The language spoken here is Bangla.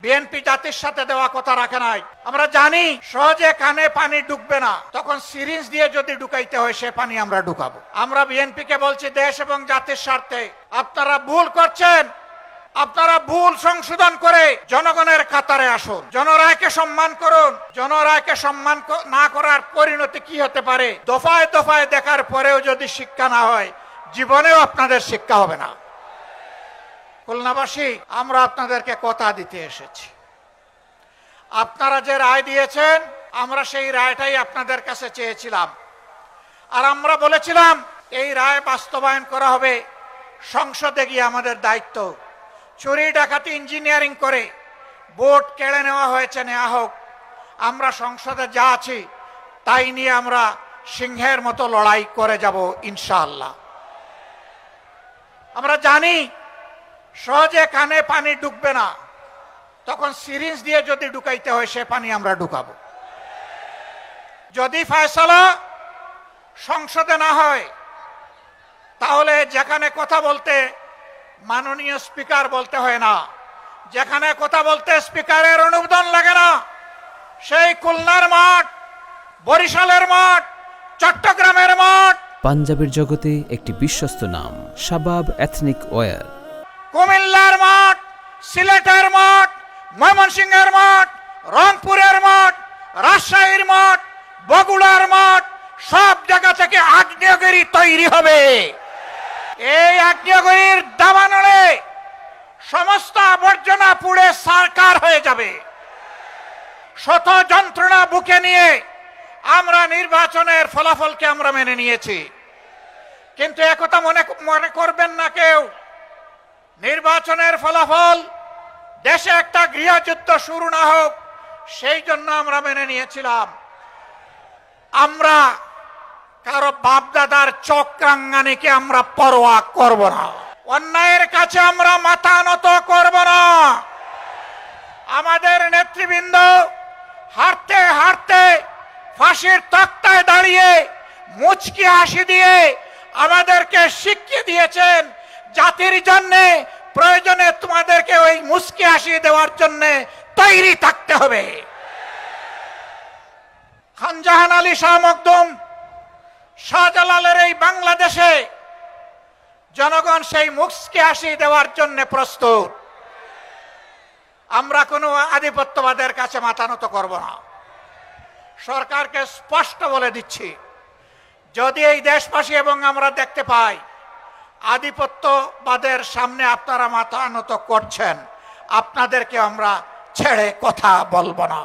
বিএনপি জাতির সাথে দেওয়া কথা রাখে নাই। আমরা জানি সহজে কানে পানি ঢুকবে না, তখন সিরিঞ্জ দিয়ে যদি ঢুকাইতে হয় সে পানি আমরা ঢুকাবো। আমরা বিএনপিকে বলছি, দেশ এবং জাতির স্বার্থে আপনারা ভুল করছেন, আপনারা ভুল সংশোধন করে জনগণের কাতারে আসুন, জনরায়কে সম্মান করুন। জনরায়কে সম্মান না করার পরিণতি কি হতে পারে দফায় দফায় দেখার পরেও যদি শিক্ষা না হয়, জীবনেও আপনাদের শিক্ষা হবে না। খুলনাবাসী, আমরা আপনাদেরকে কথা দিতে এসেছি। আপনারা যে রায় দিয়েছেন, আমরা সেই রায়টাই আপনাদের কাছে চেয়েছিলাম। আর আমরা বলেছিলাম এই রায় বাস্তবায়ন করা হবে সংসদে গিয়ে। আমাদের দায়িত্ব, চুরি ডাকাতি ইঞ্জিনিয়ারিং করে ভোট কেড়ে নেওয়া হয়েছে, নেওয়া হোক। আমরা সংসদে যা আছি তাই নিয়ে আমরা সিংহের মতো লড়াই করে যাব ইনশাআল্লাহ। আমরা জানি সহজে কানে পানি ঢুকবে না, তখন সিরিঞ্জ দিয়ে যদি ঢুকাইতে হয় সে পানি আমরা ঢুকাবো। যদি ফয়সালা সংসদে না হয়, তাহলে যেখানে কথা বলতে মাননীয় স্পিকার বলতে হয় না, যেখানে কথা বলতে স্পিকারের অনুমোদন লাগে না, সেই খুলনার মাঠ, বরিশালের মাঠ, চট্টগ্রামের মাঠ, পাঞ্জাবের জগতে একটি বিশ্বস্ত নাম শাবাব এথনিক ওয়্যার, কুমিল্লার মাঠ, সিলেটের মাঠ, ময়মনসিংহের মাঠ, রংপুরের মাঠ, রাজশাহীর মাঠ, বগুড়ার মাঠ, সব জায়গা থেকে আগ্নেয়গিরি তৈরি হবে। এই আগ্নেয়গিরির দাবানলে সমস্ত আবর্জনা পুড়ে সারকার হয়ে যাবে। শত যন্ত্রণা বুকে নিয়ে আমরা নির্বাচনের ফলাফলকে আমরা মেনে নিয়েছি, কিন্তু একথা মনে করবেন না কেউ, নির্বাচনের ফলাফল দেশে একটা গৃহযুদ্ধ শুরু না হোক সেই জন্য আমরা মেনে নিয়েছিলাম। আমরা কারো বাপদাদার চক্রাঙ্গানিকে আমরা পরোয়া করব না, অন্যায়ের কাছে আমরা মাথা নত করব না। আমাদের নেতৃবৃন্দ হাঁটতে হাঁটতে ফাঁসির তক্তায় দাঁড়িয়ে মুচকি হাসি দিয়ে আমাদেরকে শিখিয়ে দিয়েছেন, জাতির জন্য প্রয়োজনে তোমাদেরকে ওই মুচকি হাসি দেওয়ার জন্য তৈরি থাকতে হবে। খানজাহান আলী শাহ মখদুম, শাহজালালের এই বাংলাদেশে জনগণ সেই মুচকি হাসি দেওয়ার জন্য প্রস্তুত। আমরা কোনো আধিপত্যবাদের কাছে মাথা নত করব না। সরকারকে স্পষ্ট বলে দিচ্ছি, যদি এই দেশবাসী এবং আমরা দেখতে পাই আধিপত্যবাদের সামনে আপনারা মাথা নত করছেন, আপনাদেরকে আমরা ছেড়ে কথা বলবো না।